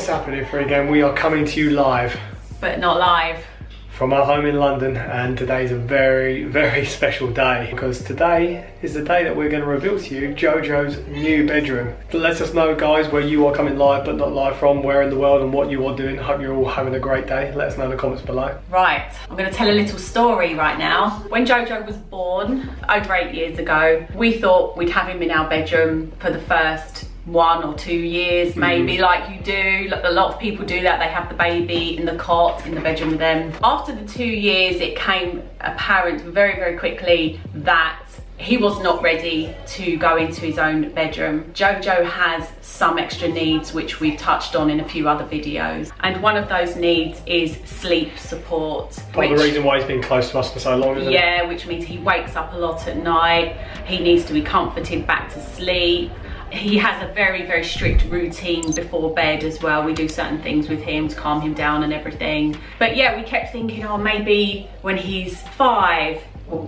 What's happening, FreeGang? We are coming to you live. But not live. From our home in London, and today is a very, very special day because today is the day that we're going to reveal to you JoJo's new bedroom. Let us know, guys, where you are coming live but not live from, where in the world and what you are doing. Hope you're all having a great day. Let us know in the comments below. Right, I'm going to tell a little story right now. When JoJo was born, over 8 years ago, we thought we'd have him in our bedroom for the first 1 or 2 years, maybe, like you do. A lot of people do that. They have the baby in the cot in the bedroom with them. After the 2 years, it came apparent very, very quickly that he was not ready to go into his own bedroom. JoJo has some extra needs which we've touched on in a few other videos, and one of those needs is sleep support. Part of the reason why he's been close to us for so long, isn't it? Yeah, which means he wakes up a lot at night. He needs to be comforted back to sleep. He has a very, very strict routine before bed as well. We do certain things with him to calm him down and everything. But yeah, we kept thinking, oh, maybe when he's 5,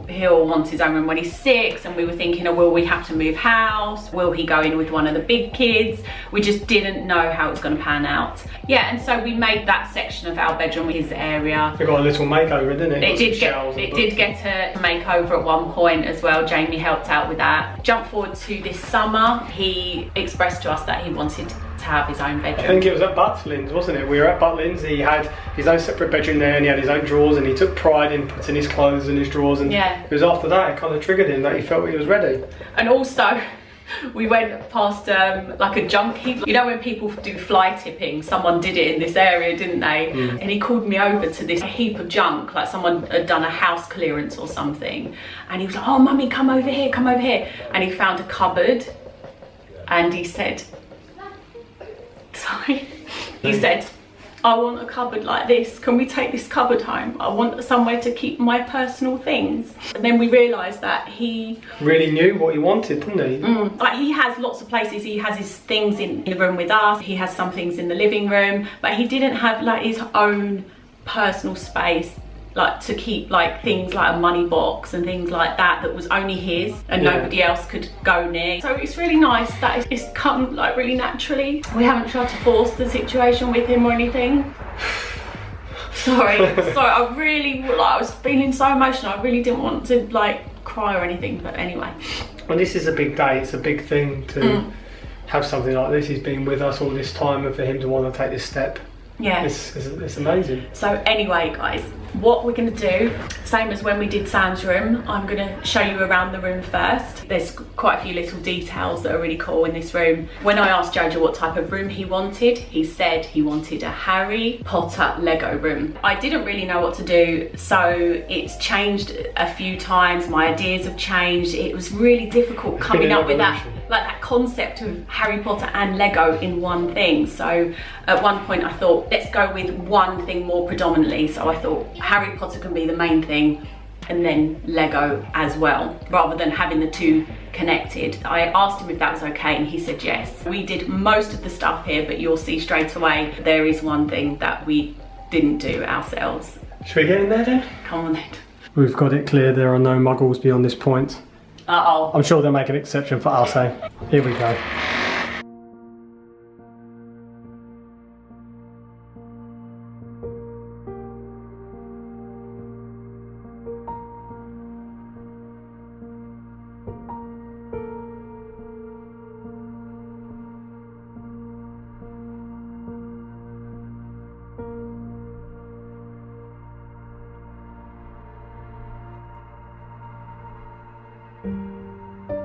he'll want his own room. When he's 6, and we were thinking, oh, will we have to move house? Will he go in with one of the big kids? We just didn't know how it was going to pan out. Yeah, and so we made that section of our bedroom his area. It got a little makeover, didn't it? It did get a makeover at one point as well. Jamie helped out with that. Jump forward to this summer, he expressed to us that he wanted to have his own bedroom. I think it was at Butlins, wasn't it? We were at Butlins. He had his own separate bedroom there, and he had his own drawers, and he took pride in putting his clothes in his drawers. And yeah, it was after that it kind of triggered him that he felt he was ready. And also, we went past like a junk heap. You know when people do fly tipping, someone did it in this area, didn't they? And he called me over to this heap of junk, like someone had done a house clearance or something. And he was like, oh, mummy, come over here, come over here. And he found a cupboard, and he said, sorry, he said, I want a cupboard like this. Can we take this cupboard home? I want somewhere to keep my personal things. And then we realised that he really knew what he wanted, didn't he? Like, he has lots of places. He has his things in the room with us. He has some things in the living room, but he didn't have like his own personal space, like to keep like things like a money box and things like that that was only his and nobody else could go near. So it's really nice that it's come like really naturally. We haven't tried to force the situation with him or anything. Sorry, I really, like, I was feeling so emotional. I really didn't want to like cry or anything, but anyway. Well, this is a big day. It's a big thing to have something like this. He's been with us all this time, and for him to want to take this step, yeah, it's amazing. So anyway, guys, what we're going to do, same as when we did Sam's room, I'm going to show you around the room first. There's quite a few little details that are really cool in this room. When I asked JoJo what type of room he wanted, he said he wanted a Harry Potter Lego room. I didn't really know what to do, so it's changed a few times. My ideas have changed. It was really difficult coming up with that, like that concept of Harry Potter and Lego in one thing. So at one point I thought, let's go with one thing more predominantly. So I thought Harry Potter can be the main thing and then Lego as well, rather than having the two connected. I asked him if that was okay, and he said yes. We did most of the stuff here, but you'll see straight away there is one thing that we didn't do ourselves. Should we get in there then? Come on then. We've got it clear there are no muggles beyond this point. Uh-oh. I'm sure they'll make an exception for us, eh? Here we go.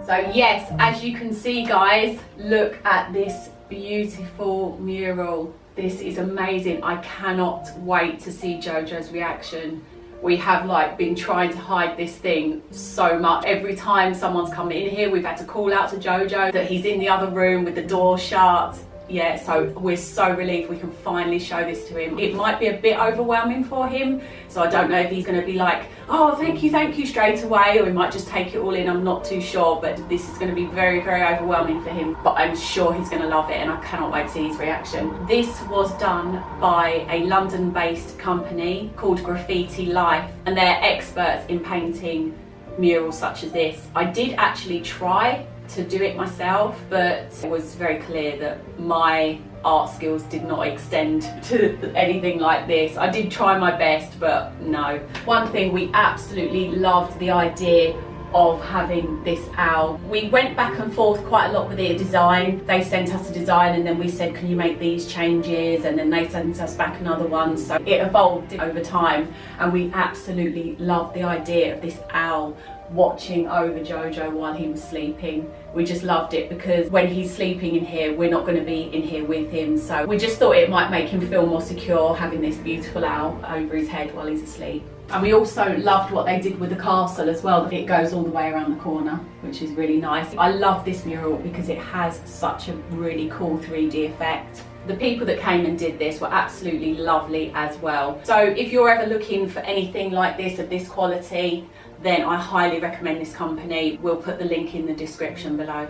So yes, as you can see, guys, look at this beautiful mural. This is amazing. I cannot wait to see JoJo's reaction. We have like been trying to hide this thing so much. Every time someone's come in here, we've had to call out to JoJo that he's in the other room with the door shut. Yeah, so we're so relieved we can finally show this to him. It might be a bit overwhelming for him, so I don't know if he's going to be like, oh, thank you straight away, or he might just take it all in. I'm not too sure, but this is going to be very, very overwhelming for him. But I'm sure he's going to love it, and I cannot wait to see his reaction. This was done by a London-based company called Graffiti Life, and they're experts in painting murals such as this. I did actually try to do it myself, but it was very clear that my art skills did not extend to anything like this. I did try my best, but no. One thing, we absolutely loved the idea of having this owl. We went back and forth quite a lot with the design. They sent us a design and then we said, can you make these changes? And then they sent us back another one. So it evolved over time, and we absolutely loved the idea of this owl watching over JoJo while he was sleeping. We just loved it because when he's sleeping in here, we're not going to be in here with him. So we just thought it might make him feel more secure having this beautiful owl over his head while he's asleep. And we also loved what they did with the castle as well. It goes all the way around the corner, which is really nice. I love this mural because it has such a really cool 3D effect. The people that came and did this were absolutely lovely as well. So if you're ever looking for anything like this, of this quality, then I highly recommend this company. We'll put the link in the description below.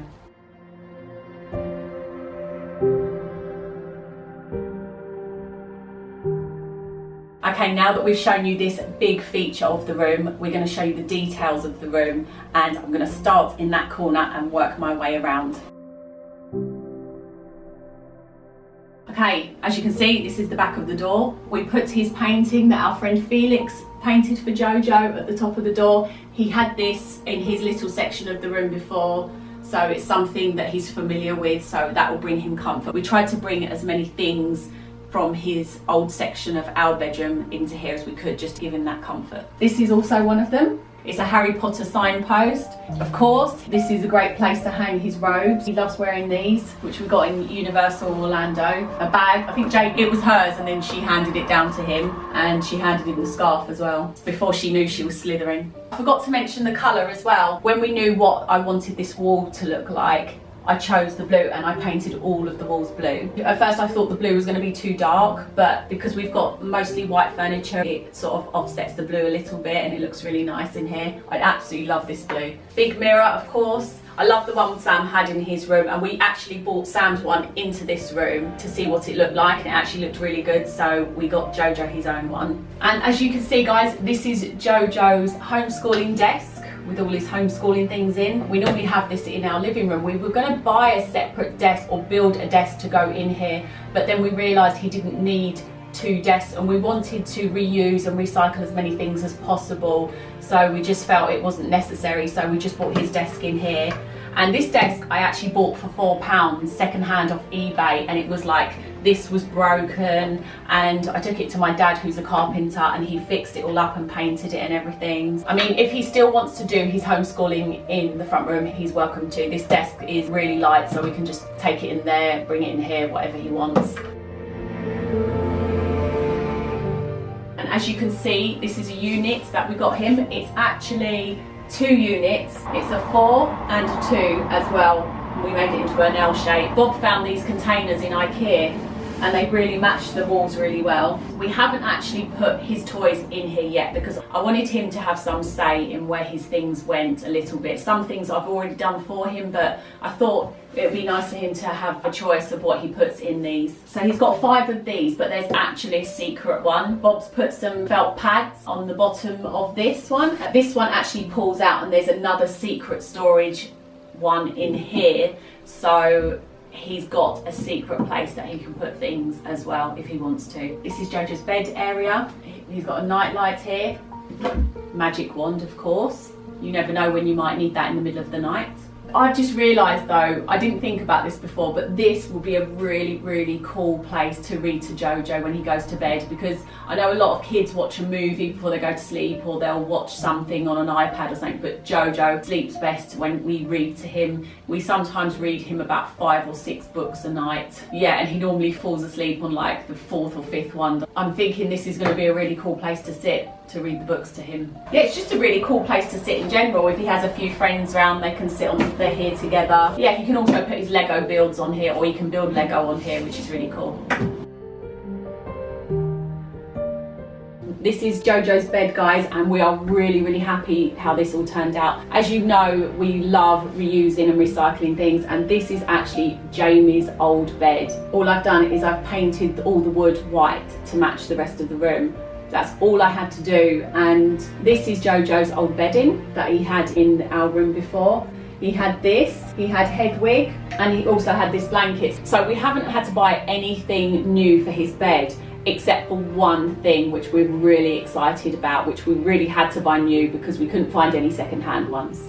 Okay, now that we've shown you this big feature of the room, we're going to show you the details of the room, and I'm going to start in that corner and work my way around. Okay, as you can see, this is the back of the door. We put his painting that our friend Felix painted for JoJo at the top of the door. He had this in his little section of the room before, so it's something that he's familiar with, so that will bring him comfort. We tried to bring as many things from his old section of our bedroom into here as we could, just to give him that comfort. This is also one of them. It's a Harry Potter signpost. Of course, this is a great place to hang his robes. He loves wearing these, which we got in Universal Orlando. A bag, I think Jade, it was hers, and then she handed it down to him, and she handed him the scarf as well, before she knew she was slithering. I forgot to mention the colour as well. When we knew what I wanted this wall to look like, I chose the blue and I painted all of the walls blue. At first I thought the blue was going to be too dark, but because we've got mostly white furniture, it sort of offsets the blue a little bit and it looks really nice in here. I absolutely love this blue. Big mirror, of course. I love the one Sam had in his room, and we actually bought Sam's one into this room to see what it looked like, and it actually looked really good, so we got JoJo his own one. And as you can see, guys, this is JoJo's homeschooling desk with all his homeschooling things in. We normally have this in our living room. We were going to buy a separate desk or build a desk to go in here, but then we realised he didn't need 2 desks, and we wanted to reuse and recycle as many things as possible, so we just felt it wasn't necessary, so we just bought his desk in here. And this desk I actually bought for £4 second hand off eBay, and it was like, this was broken, and I took it to my dad, who's a carpenter, and he fixed it all up and painted it and everything. I mean, if he still wants to do his homeschooling in the front room, he's welcome to. This desk is really light, so we can just take it in there, bring it in here, whatever he wants. And as you can see, this is a unit that we got him. It's actually 2 units. It's a 4 and a 2 as well. We made it into an L shape. Bob found these containers in IKEA, and they really matched the walls really well. We haven't actually put his toys in here yet because I wanted him to have some say in where his things went a little bit. Some things I've already done for him, but I thought it would be nice for him to have a choice of what he puts in these. So he's got 5 of these, but there's actually a secret one. Bob's put some felt pads on the bottom of this one. This one actually pulls out, and there's another secret storage one in here. So he's got a secret place that he can put things as well if he wants to. This is JoJo's bed area. He's got a night light here. Magic wand, of course. You never know when you might need that in the middle of the night. I've just realised though, I didn't think about this before, but this will be a really, really cool place to read to JoJo when he goes to bed, because I know a lot of kids watch a movie before they go to sleep, or they'll watch something on an iPad or something, but JoJo sleeps best when we read to him. We sometimes read him about 5 or 6 books a night. Yeah, and he normally falls asleep on like the 4th or 5th one. I'm thinking this is going to be a really cool place to sit to read the books to him. Yeah, it's just a really cool place to sit in general. If he has a few friends around, they can sit on they're here together. Yeah, he can also put his Lego builds on here, or he can build Lego on here, which is really cool. This is JoJo's bed, guys, and we are really, really happy how this all turned out. As you know, we love reusing and recycling things, and this is actually Jamie's old bed. All I've done is I've painted all the wood white to match the rest of the room. That's all I had to do. And this is JoJo's old bedding that he had in our room before. He had this, he had Hedwig, and he also had this blanket. So we haven't had to buy anything new for his bed, except for one thing which we're really excited about, which we really had to buy new because we couldn't find any second-hand ones.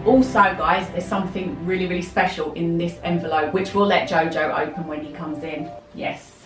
Also guys, there's something really, really special in this envelope, which we'll let JoJo open when he comes in. Yes.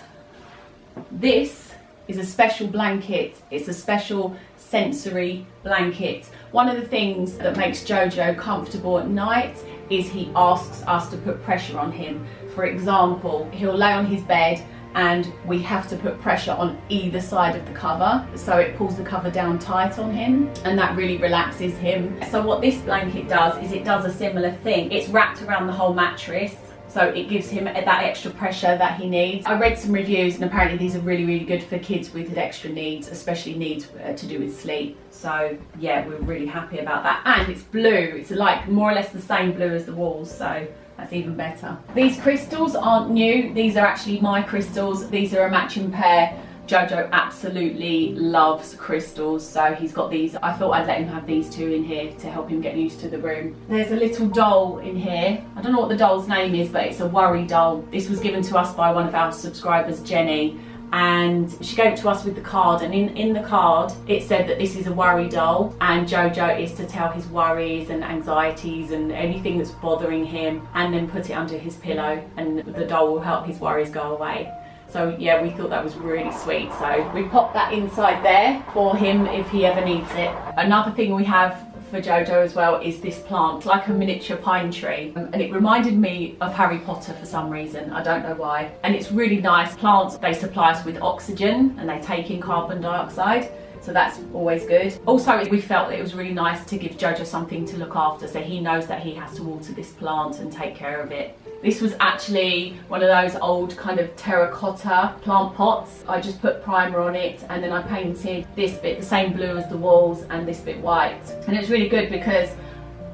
This is a special blanket. It's a special sensory blanket. One of the things that makes JoJo comfortable at night is he asks us to put pressure on him. For example, he'll lay on his bed and we have to put pressure on either side of the cover, so it pulls the cover down tight on him, and that really relaxes him. So what this blanket does is it does a similar thing. It's wrapped around the whole mattress, so it gives him that extra pressure that he needs. I read some reviews and apparently these are really, really good for kids with extra needs, especially needs to do with sleep. So yeah, we're really happy about that. And it's blue, it's like more or less the same blue as the walls, so that's even better. These crystals aren't new, these are actually my crystals. These are a matching pair. JoJo absolutely loves crystals, so he's got these. I thought I'd let him have these two in here to help him get used to the room. There's a little doll in here. I don't know what the doll's name is, but it's a worry doll. This was given to us by one of our subscribers, Jenny, and she gave it to us with the card, and in the card it said that this is a worry doll and JoJo is to tell his worries and anxieties and anything that's bothering him, and then put it under his pillow and the doll will help his worries go away. So yeah, we thought that was really sweet, so we popped that inside there for him if he ever needs it. Another thing we have for JoJo as well is this plant. It's like a miniature pine tree, and it reminded me of Harry Potter for some reason, I don't know why. And it's really nice. Plants, they supply us with oxygen and they take in carbon dioxide, so that's always good. Also, we felt that it was really nice to give JoJo something to look after, so he knows that he has to water this plant and take care of it. This was actually one of those old kind of terracotta plant pots. I just put primer on it and then I painted this bit the same blue as the walls and this bit white. And it's really good because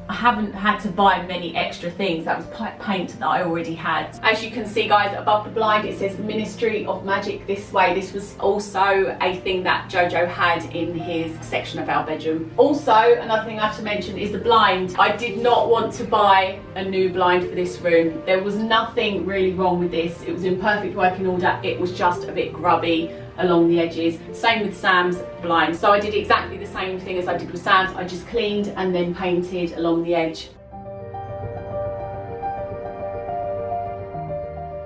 I haven't had to buy many extra things. That was paint that I already had. As you can see guys, above the blind it says Ministry of Magic This Way. This was also a thing that JoJo had in his section of our bedroom. Also, another thing I have to mention is the blind. I did not want to buy a new blind for this room. There was nothing really wrong with this. It was in perfect working order. It was just a bit grubby along the edges. Same with Sam's blind. So I did exactly the same thing as I did with Sam's. I just cleaned and then painted along the edge.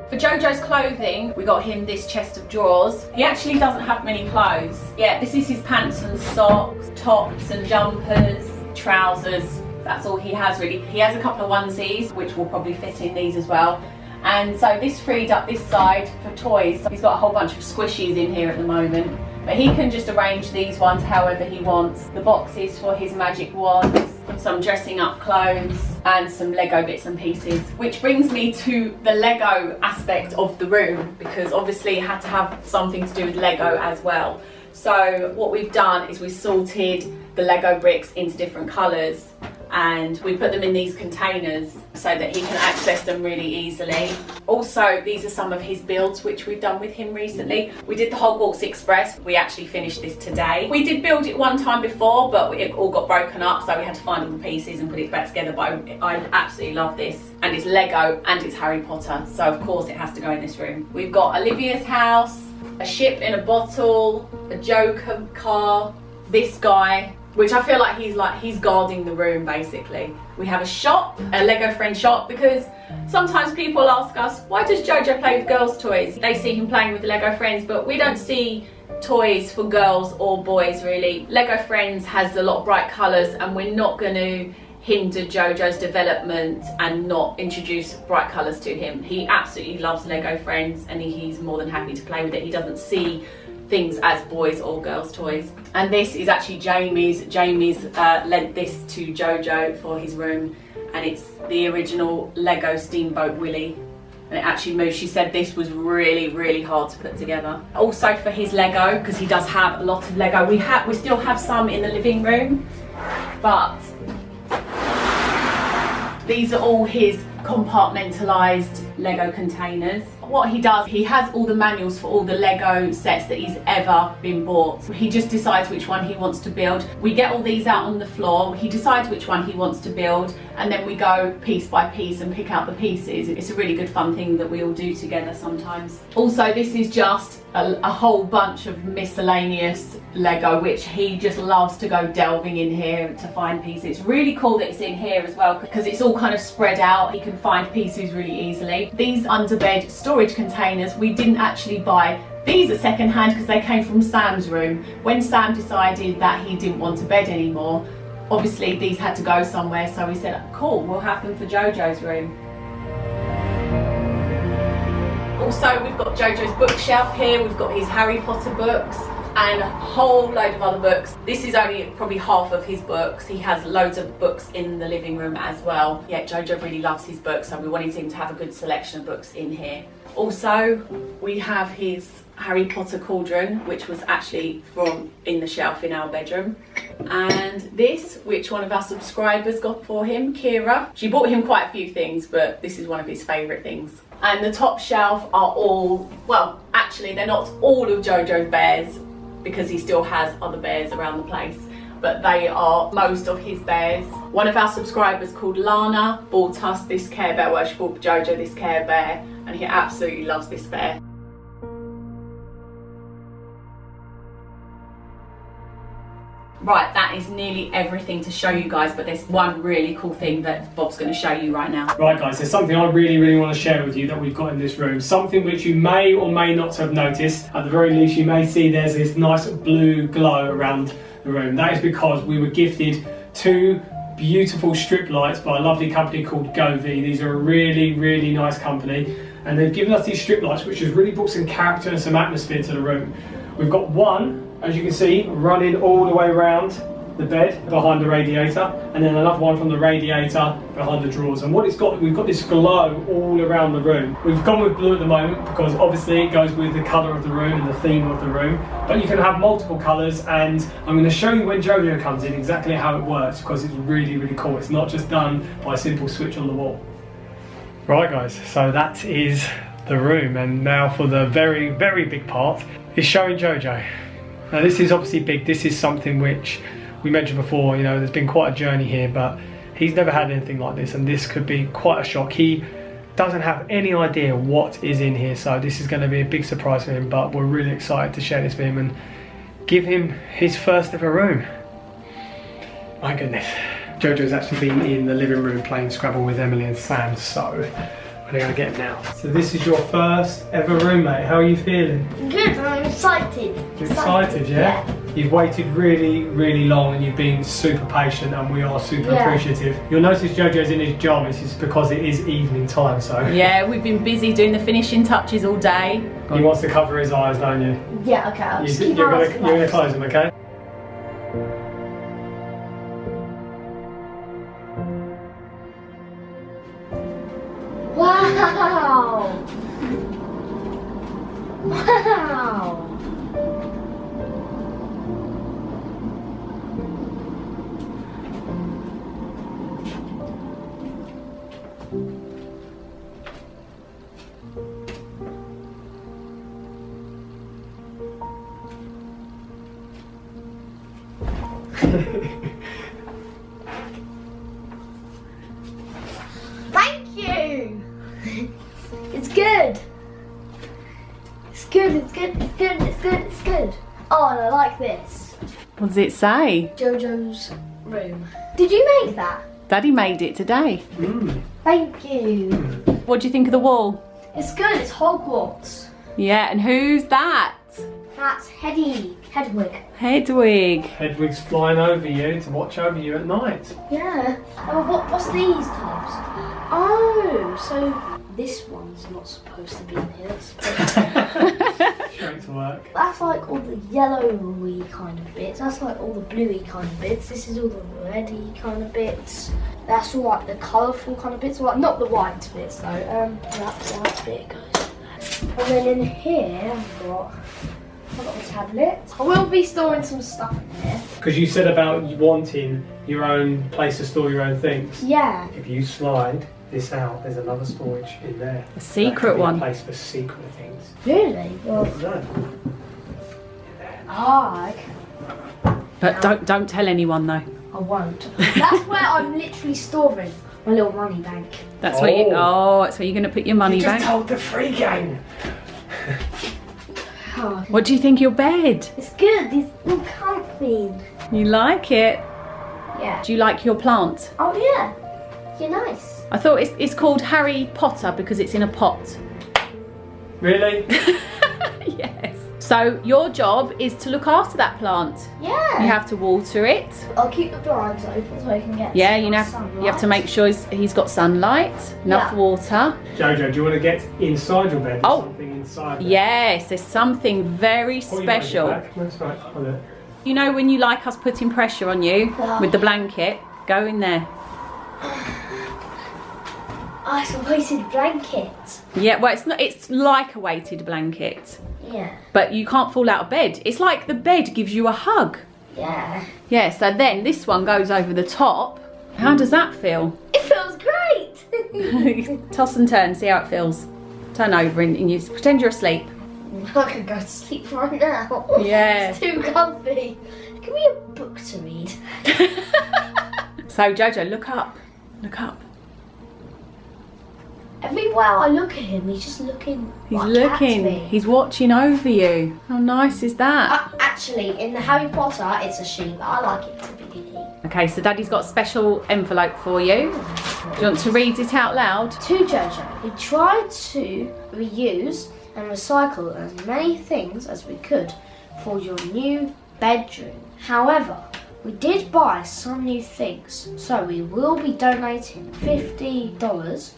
For JoJo's clothing, we got him this chest of drawers. He actually doesn't have many clothes. Yeah, this is his pants and socks, tops and jumpers, trousers. That's all he has really. He has a couple of onesies, which will probably fit in these as well. And so this freed up this side for toys. He's got a whole bunch of squishies in here at the moment, but he can just arrange these ones however he wants. The boxes for his magic wands, some dressing up clothes, and some Lego bits and pieces. Which brings me to the Lego aspect of the room, because obviously it had to have something to do with Lego as well. So what we've done is we've sorted the Lego bricks into different colours, and we put them in these containers so that he can access them really easily. Also, these are some of his builds which we've done with him recently. We did the Hogwarts Express. We actually finished this today. We did build it one time before, but it all got broken up, so we had to find all the pieces and put it back together. But I absolutely love this. And it's Lego and it's Harry Potter, so of course it has to go in this room. We've got Olivia's house, a ship in a bottle, a Joker car, this guy, which I feel like he's guarding the room basically. We have a shop, a Lego friend shop, because sometimes people ask us, why does JoJo play with girls' toys? They see him playing with the Lego friends, but we don't see toys for girls or boys really. Lego Friends has a lot of bright colours, and we're not going to hinder JoJo's development and not introduce bright colours to him. He absolutely loves Lego Friends and he's more than happy to play with it. He doesn't see things as boys or girls toys. And this is actually Jamie's. Jamie's lent this to JoJo for his room, and it's the original Lego Steamboat Willie, and it actually moves. She said this was really hard to put together. Also for his Lego, because he does have a lot of Lego, we still have some in the living room, but these are all his compartmentalised Lego containers. what he does, he has all the manuals for all the Lego sets that he's ever been bought. He just decides which one he wants to build. We get all these out on the floor, he decides which one he wants to build, and then we go piece by piece and pick out the pieces. It's a really good fun thing that we all do together sometimes. Also, this is just a whole bunch of miscellaneous Lego, which he just loves to go delving in here to find pieces. It's really cool that it's in here as well, because it's all kind of spread out. He can find pieces really easily. These underbed storage containers, we didn't actually buy. These are second hand because they came from Sam's room. When Sam decided that he didn't want a bed anymore, obviously these had to go somewhere, so we said, cool, we'll have them for JoJo's room. Also, we've got JoJo's bookshelf here, we've got his Harry Potter books and a whole load of other books. This is only probably half of his books. He has loads of books in the living room as well. Yeah, JoJo really loves his books, so we wanted him to have a good selection of books in here. Also, we have his Harry Potter cauldron, which was actually from in the shelf in our bedroom. And this, which one of our subscribers got for him, Kira. She bought him quite a few things, but this is one of his favourite things. And the top shelf are all, well, actually they're not all of JoJo's bears, because he still has other bears around the place, but they are most of his bears. One of our subscribers called Lana bought us this Care Bear, well, she bought JoJo this Care Bear, and he absolutely loves this bear. Right, that is nearly everything to show you guys, but there's one really cool thing that Bob's going to show you right now. Right guys, there's something I really want to share with you that we've got in this room. Something which you may or may not have noticed. At the very least, you may see there's this nice blue glow around the room. That is because we were gifted 2 beautiful strip lights by a lovely company called Govee. These are a really nice company, and they've given us these strip lights which has really brought some character and some atmosphere to the room. We've got one, as you can see, running all the way around the bed behind the radiator, and then another one from the radiator behind the drawers. And what it's got, we've got this glow all around the room. We've gone with blue at the moment because obviously it goes with the colour of the room and the theme of the room, but you can have multiple colours, and I'm going to show you when JoJo comes in exactly how it works, because it's really cool. It's not just done by a simple switch on the wall. Right guys, so that is the room, and now for the very big part is showing JoJo. Now this is obviously big. This is something which we mentioned before, you know, there's been quite a journey here, but he's never had anything like this, and this could be quite a shock. He doesn't have any idea what is in here, so this is going to be a big surprise for him, but we're really excited to share this with him and give him his first ever room. My goodness. JoJo's actually been in the living room playing Scrabble with Emily and Sam, so we're going to get him now. So this is your first ever room, mate. How are you feeling? Good, I'm excited. You're excited, yeah? You've waited really long, and you've been super patient, and we are super appreciative. You'll notice JoJo's in his pyjamas. It's because it is evening time, so. Yeah, we've been busy doing the finishing touches all day. He wants to cover his eyes, don't you? Yeah, okay, I'll just keep you're my eyes going to close them, okay? Wow! Wow! Thank you! It's good! It's good, it's good, it's good, it's good, it's good. Oh, and I like this. What does it say? JoJo's room. Did you make that? Daddy made it today. Thank you. What do you think of the wall? It's good, it's Hogwarts. Yeah, and who's that? That's Hedwig. Hedwig. Hedwig's flying over you to watch over you at night. Yeah. Oh, what's these types? Oh, so this one's not supposed to be in here. It's supposed to Straight to work. That's like all the yellowy kind of bits. That's like all the bluey kind of bits. This is all the reddy kind of bits. That's all like the colourful kind of bits. Well, like, not the white bits though. That bit goes there. And then in here I've got a tablet. I will be storing some stuff in here. Because you said about you wanting your own place to store your own things. Yeah. If you slide this out, there's another storage in there. A secret one. A place for secret things. Really? Well, No. okay. But don't tell anyone though. I won't. That's where I'm literally storing my little money bank. That's where you. Oh, that's where you're going to put your money You just bank. told the FreeGang. Oh, What do you think of your bed? it's good. It's all comfy. You like it? Yeah. Do you like your plant? Oh yeah. You're nice. I thought it's called Harry Potter because it's in a pot. Really? Yes. So your job is to look after that plant. Yeah. You have to water it. I'll keep the blinds open so I can get Yeah, some you have sunlight. to make sure he's got sunlight, enough Yeah. water. Jojo, do you want to get inside your bed? There's Oh. something inside there. Yes, there's something very Pull your blanket special. back. That's right. Hold it. You know when you like us putting pressure on you Oh. with the blanket? Go in there. Oh, it's a weighted blanket. Yeah, well it's like a weighted blanket. Yeah. But you can't fall out of bed. It's like the bed gives you a hug. Yeah. Yeah, so then this one goes over the top. How does that feel? It feels great. Toss and turn, see how it feels. Turn over and you pretend you're asleep. I could go to sleep right now. Yeah. It's too comfy. Give me a book to read. So Jojo, look up. Look up. Everywhere I look at him, he's just looking. He's like looking. At me. He's watching over you. How nice is that? Actually, in the Harry Potter, it's a she, but I like it to be Lily. Okay, so Daddy's got a special envelope for you. Do you want to read it out loud? To JoJo, we tried to reuse and recycle as many things as we could for your new bedroom. However, we did buy some new things, so we will be donating $50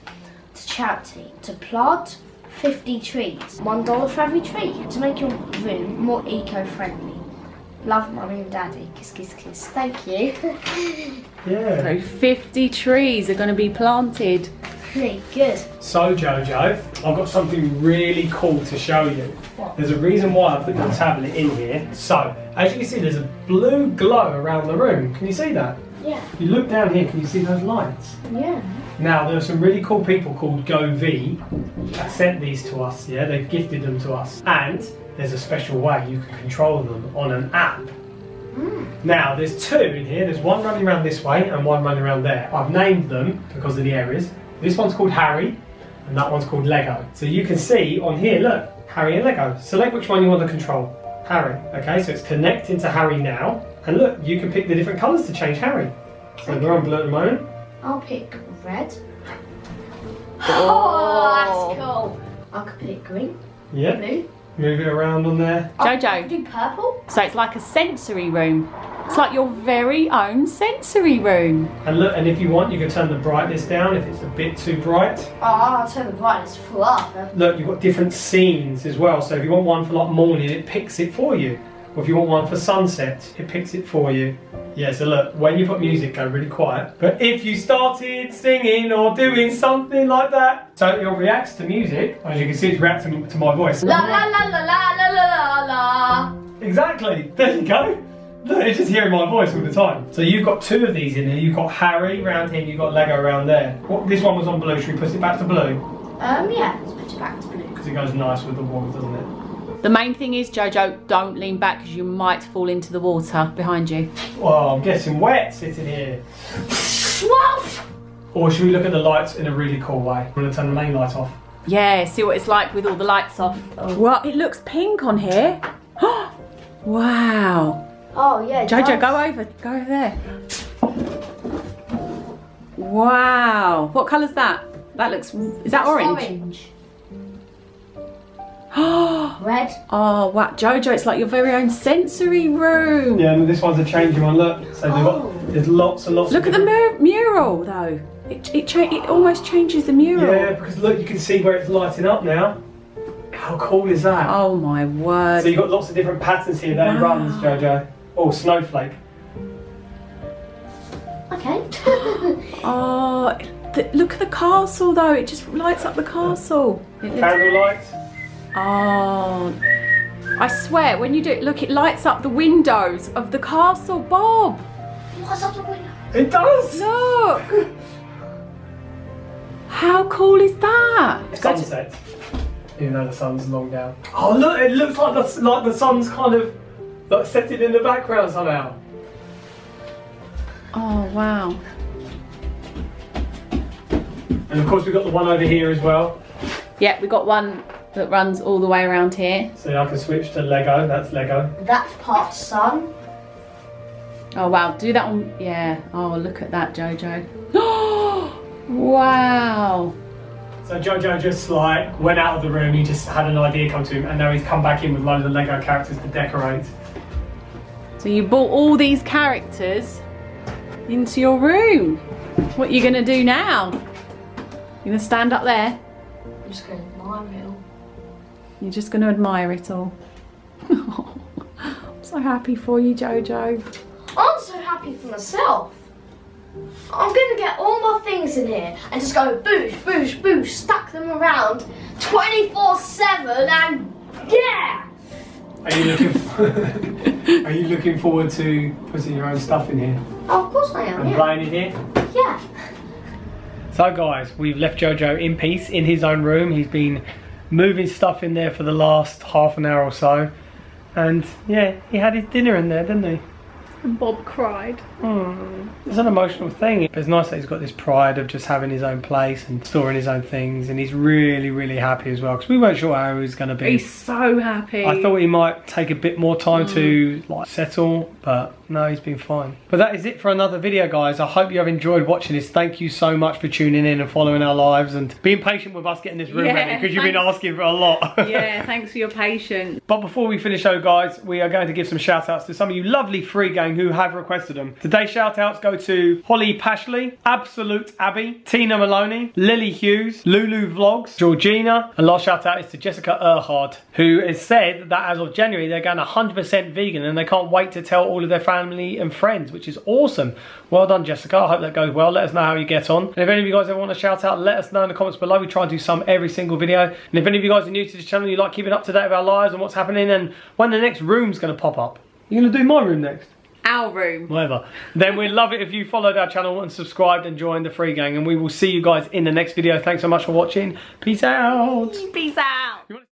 to charity to plant 50 trees. $1 for every tree to make your room more eco-friendly. Love, Mummy and Daddy. Kiss, kiss, kiss. Thank you. Yeah. So 50 trees are going to be planted. Really good. So Jojo, I've got something really cool to show you. What? There's a reason why I put your tablet in here. So, as you can see, there's a blue glow around the room. Can you see that? Yeah. You look down here, can you see those lights? Yeah. Now, there are some really cool people called GoV that sent these to us, yeah? They've gifted them to us. And there's a special way you can control them on an app. Now, there's two in here. There's one running around this way and one running around there. I've named them because of the areas. This one's called Harry and that one's called Lego. So you can see on here, look, Harry and Lego. Select which one you want to control. Harry, okay? So it's connecting to Harry now. And look, you can pick the different colours to change Harry. So we're on blue at the moment. I'll pick red. Oh, that's cool. I could pick green, Yeah, blue. move it around on there. I Jojo. could do purple. So it's like a sensory room. It's like your very own sensory room. And look, and if you want, you can turn the brightness down if it's a bit too bright. Oh, I'll turn the brightness full up. Look, you've got different scenes as well. So if you want one for like morning, it picks it for you. Or if you want one for sunset, it picks it for you. Yeah, so look, when you put music, go really quiet. But if you started singing or doing something like that, so it reacts to music. As you can see, it's reacting to my voice. La la la la la la la la. Exactly, there you go. Look, it's just hearing my voice all the time. So you've got two of these in here. You've got Harry around here, you've got Lego around there. This one was on blue, should we put it back to blue? Yeah, let's put it back to blue. Because it goes nice with the water, doesn't it? The main thing is, Jojo, don't lean back because you might fall into the water behind you. Oh, I'm getting wet sitting here. What? Or should we look at the lights in a really cool way? I'm going to turn the main light off. Yeah, see what it's like with all the lights off. Well, it looks pink on here. Wow. Oh yeah. it Jojo, does. go over there. Wow. What colour's that? That looks, is that It's orange? Orange. Oh, Red. wow. Jojo, it's like your very own sensory room. Yeah, and this one's a changing one, look. So there's lots and lots Look of at the different- mural, though. It almost changes the mural. Yeah, because look, you can see where it's lighting up now. How cool is that? Oh, my word. So you've got lots of different patterns here that it Wow. runs, Jojo. Oh, snowflake. Okay. Oh, look at the castle, though. It just lights up the castle. Candlelight. Oh, I swear, when you do it, look, it lights up the windows of the castle, Bob. What's up the window? It does! Look. How cool is that? Sunset. Even though the sun's long down. Oh look, it looks like the sun's kind of like setting in the background somehow. Oh wow. And of course we've got the one over here as well. Yeah, we got one that runs all the way around here. So I can switch to Lego, that's Lego. That's part sun. Oh wow, do that on, yeah. Oh, look at that, JoJo. Wow. So JoJo just like went out of the room, he just had an idea come to him, and now he's come back in with loads of Lego characters to decorate. So you brought all these characters into your room. What are you gonna do now? You gonna stand up there? I'm just going to admire it all. You're just gonna admire it all. I'm so happy for you, JoJo. I'm so happy for myself. I'm going to get all my things in here and just go boosh, boosh, boosh, stack them around 24/7 and yeah! Are you looking forward to putting your own stuff in here? Oh, of course I am, And yeah. playing it here? Yeah. So guys, we've left JoJo in peace in his own room. He's been moving stuff in there for the last half an hour or so. And yeah, he had his dinner in there, didn't he? And Bob cried. It's an emotional thing. But it's nice that he's got this pride of just having his own place and storing his own things, and he's really, really happy as well, because we weren't sure how he was going to be. He's so happy. I thought he might take a bit more time to like settle, but no, he's been fine. But that is it for another video, guys. I hope you have enjoyed watching this. Thank you so much for tuning in and following our lives and being patient with us getting this room ready, because you've been asking for a lot. Yeah, thanks for your patience. But before we finish though, guys, we are going to give some shout outs to some of you lovely FreeGang who have requested them. Today's shout outs go to Holly Pashley, Absolute Abby, Tina Maloney, Lily Hughes, Lulu Vlogs, Georgina, and last shout out is to Jessica Erhard, who has said that as of January they're going 100% vegan and they can't wait to tell all of their family and friends, which is awesome. Well done, Jessica. I hope that goes well. Let us know how you get on. And if any of you guys ever want to shout out, let us know in the comments below. We try and do some every single video. And if any of you guys are new to this channel, you like keeping up to date with our lives and what's happening and when the next room's going to pop up. You're going to do my room next? Our room. Whatever. Then we'd love it if you followed our channel and subscribed and joined the FreeGang. And we will see you guys in the next video. Thanks so much for watching. Peace out. Peace out.